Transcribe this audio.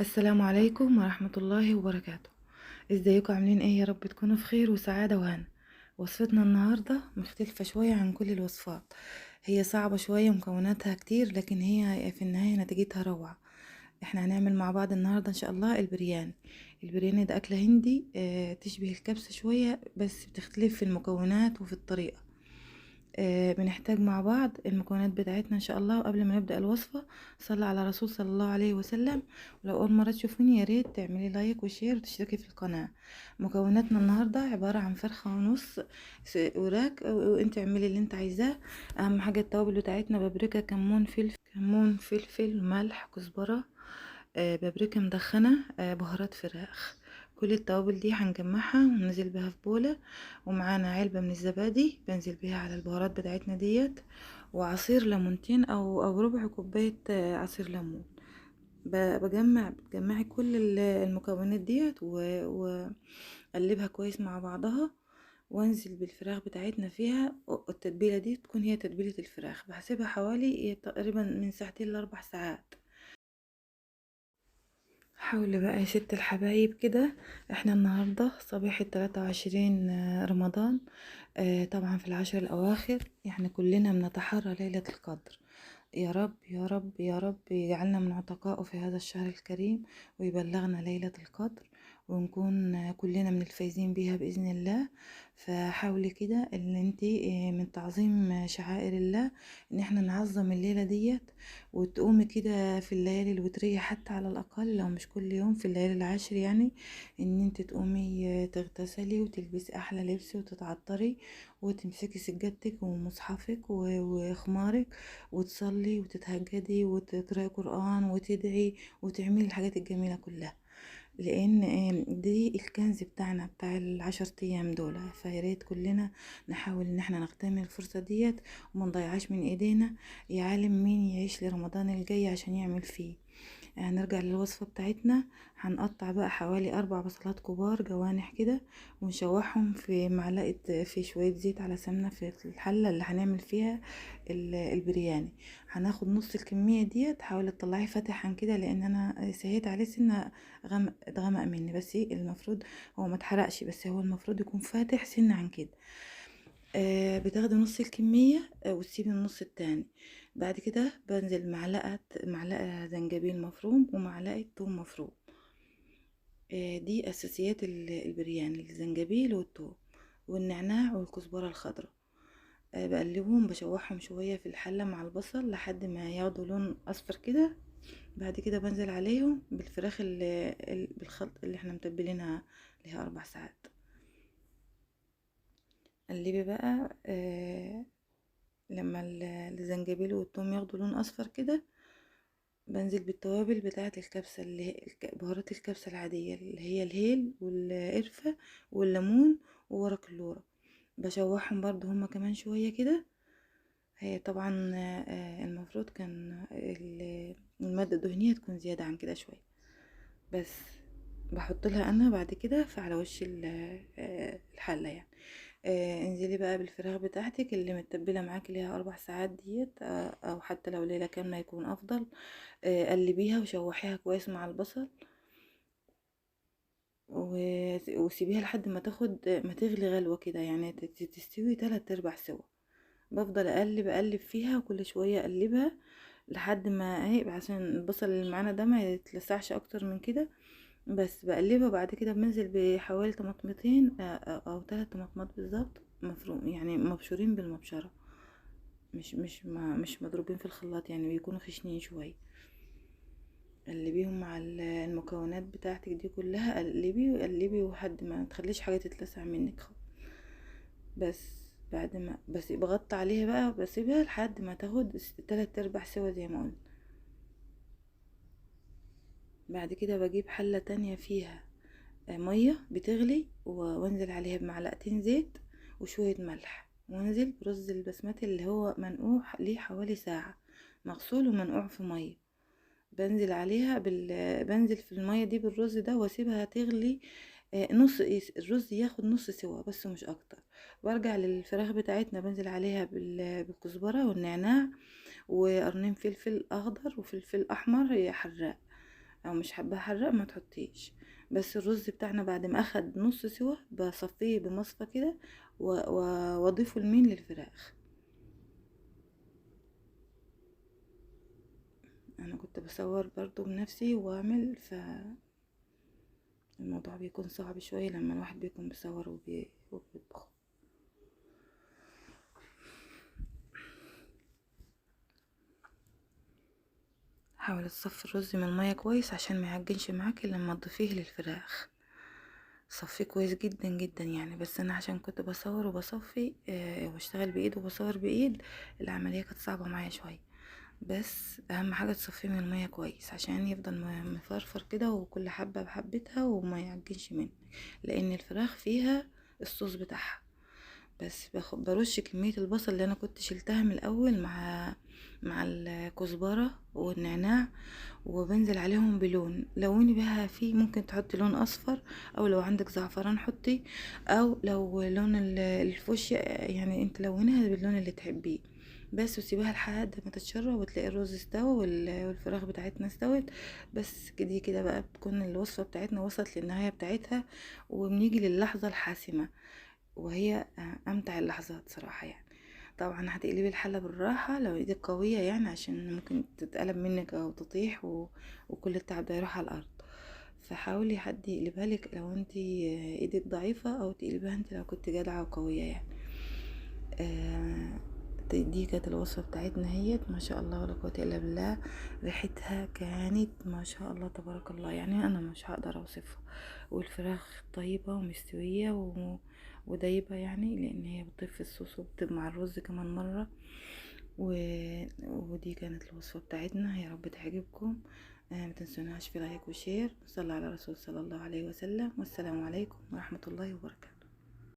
السلام عليكم ورحمة الله وبركاته. ازيكم عاملين ايه؟ يا رب تكونوا في خير وسعادة وهنا. وصفتنا النهاردة مختلفة شوية عن كل الوصفات. هي صعبة شوية ومكوناتها كتير، لكن هي في النهاية نتيجتها روعة. احنا هنعمل مع بعض النهاردة ان شاء الله البرياني. البرياني ده أكلة هندي تشبه الكبسة شوية، بس بتختلف في المكونات وفي الطريقة. بنحتاج مع بعض المكونات بتاعتنا ان شاء الله. وقبل ما نبدأ الوصفة صلى على رسول صلى الله عليه وسلم. ولو اول مرة تشوفوني يا ريت تعملي لايك وشير وتشتركي في القناة. مكوناتنا النهاردة عبارة عن فرخة ونص وراك، وانت اعملي اللي انت عايزاه. اهم حاجة التوابل بتاعتنا: بابريكا، كمون، فلفل، ملح، كزبرة، بابريكا مدخنة، بهارات فراخ. كل التوابل دي هنجمعها وننزل بها في بولة. ومعانا علبة من الزبادي بنزل بيها على البهارات بتاعتنا ديت. وعصير ليمونتين او ربع كوباية عصير ليمون. بتجمعي كل المكونات ديت واقلبها كويس مع بعضها. وانزل بالفراخ بتاعتنا فيها. التتبيلة دي تكون هي تتبيلة الفراخ، بحسبها حوالي تقريبا من ساعتين ل4 ساعات. حاولي بقى يا ست الحبايب كده. احنا النهاردة صباح 23 رمضان. طبعا في العشر الأواخر، يعني كلنا بنتحرى ليلة القدر. يا رب يا رب يا رب يجعلنا من عتقائه في هذا الشهر الكريم، ويبلغنا ليلة القدر، ونكون كلنا من الفايزين بيها بإذن الله. فحاولي كده ان انتي من تعظيم شعائر الله ان احنا نعظم الليلة ديت. وتقومي كده في الليالي الوترية، حتى على الأقل لو مش كل يوم في الليالي العشر، يعني ان انت تقومي تغتسلي وتلبسي احلى لبس وتتعطري، وتمسكي سجادتك ومصحفك وخمارك، وتصلي وتتهجدي وتقرأي قرآن وتدعي وتعملي الحاجات الجميلة كلها. لان دي الكنز بتاعنا بتاع العشر ايام دول. فياريت كلنا نحاول ان احنا نغتنم الفرصة ديت وما نضيعهاش من ايدينا. يا عالم مين يعيش لرمضان الجاي عشان يعمل فيه. هنرجع للوصفة بتاعتنا. هنقطع بقى حوالي 4 بصلات كبار جوانح كده، ونشوحهم في معلقة في شوية زيت على سمنة في الحلة اللي هنعمل فيها البرياني. هناخد نص الكمية ديت. حاولي تطلعيه فاتح عن كده، لان انا سهيت عليه سنة اتغمق مني. بس المفروض هو ما اتحرقش، بس هو المفروض يكون فاتح سنة عن كده. بتاخدي نص الكمية وتسيبي النص التاني. بعد كده بنزل معلقة زنجبيل مفروم ومعلقة توم مفروم. دي أساسيات البرياني: الزنجبيل والثوم والنعناع والكزبرة الخضراء. بقلبهم بشوحهم شوية في الحلة مع البصل لحد ما ياخدوا لون أصفر كده. بعد كده بنزل عليهم بالفراخ بالخلط اللي احنا متبلينها لها 4 ساعات. قلبي بقى لما الزنجبيل والثوم ياخدوا لون اصفر كده. بنزل بالتوابل بتاعه الكبسه، اللي هي بهارات الكبسه العاديه، اللي هي الهيل والقرفه والليمون وورق اللورا. بشوحهم برضو هما كمان شويه كده. هي طبعا المفروض كان الماده الدهنيه تكون زياده عن كده شويه. بس بحط لها انا بعد كده على وش الحله يعني. انزلي بقى بالفراخ بتاعتك اللي متبله معاكي ليها 4 ساعات ديت، او حتى لو ليله كامله يكون افضل. قلبيها وشوحيها كويس مع البصل. وسيبيها لحد ما ما تغلي غلوه كده، يعني تستوي 3/4 سوا. بفضل اقلب فيها، وكل شويه اقلبها لحد ما اهي، عشان البصل اللي معانا ده ما يتلسعش اكتر من كده. بس بقلبها. بعد كده بنزل بحوالي طماطمتين او 3 طماطمات بالظبط، مفروم يعني مبشورين بالمبشره. مش مضروبين في الخلاط، يعني بيكونوا خشنين شويه. قلبيهم مع المكونات بتاعتك دي كلها. قلبي قلبي لحد ما تخليش حاجه تتلسع منك خالص. بس بعد ما بغطي عليها بقى، بسيبها لحد ما تاخد 3/4 سوا زي ما قلت. بعد كده بجيب حله تانية فيها ميه بتغلي، وانزل عليها بمعلقتين زيت وشويه ملح، وانزل برز البسمتي اللي هو منقوع ليه حوالي ساعه، مغسول ومنقوع في ميه. بنزل عليها بنزل في الميه دي بالرز ده، واسيبها تغلي الرز ياخد نص سوا بس مش اكتر. برجع للفراخ بتاعتنا، بنزل عليها بالكزبره والنعناع وقرنين فلفل اخضر وفلفل احمر حراق. او مش حابه احرق ما تحطيش. بس الرز بتاعنا بعد ما اخد نص سوا بصفيه بمصفى كده واضيفه المين للفراخ. انا كنت بصور برضو بنفسي واعمل، فالموضوع بيكون صعب شويه لما الواحد بيكون بيصور وبيطبخ. حاولي تصفي الرز من المية كويس عشان ما يعجنش معاكي لما تضيفيه للفراخ. صفيه كويس جدا جدا يعني، بس انا عشان كنت بصور وبصفي واشتغل بايد وبصور بايد، العملية كانت صعبة معايا شوية. بس اهم حاجة تصفيه من المية كويس عشان يفضل مفرفر كده، وكل حبة بحبتها وما يعجنش منك، لان الفراخ فيها الصوص بتاعها. بس برش كمية البصل اللي انا كنت شلتها من الاول مع الكزبرة والنعناع، وبنزل عليهم بلون. لوني بها فيه ممكن تحطي لون اصفر، او لو عندك زعفران حطي، او لو لون الفوشيا يعني انت لونها باللون اللي تحبيه. بس وسيبها لحد ما تتشرب وتلاقي الرز استوى والفراخ بتاعتنا استوت. بس كده كده بقى بتكون الوصفة بتاعتنا وصلت للنهاية بتاعتها، وبنيجي للحظة الحاسمة، وهي امتع اللحظات صراحة يعني. طبعا هتقلبي الحلة بالراحة لو ايدك قوية يعني، عشان ممكن تتقلب منك او تطيح وكل التعب ده يروح على الارض. فحاولي حد يقلبها لك لو انت ايدك ضعيفة، او تقلبها انت لو كنت جدعة وقوية يعني. آه، دي كانت الوصفة بتاعتنا هيت، ما شاء الله ولا قوة الا بالله. ريحتها كانت ما شاء الله تبارك الله، يعني انا مش هقدر اوصفها. والفراخ طيبة ومستوية ودايبة يعني، لان هي بتطيب في الصوص وبتبقى مع الرز كمان مرة. و... ودي كانت الوصفة بتاعتنا، يا رب تعجبكم. ما تنسوناش في لايك وشير. صلى على رسول صلى الله عليه وسلم، والسلام عليكم ورحمة الله وبركاته.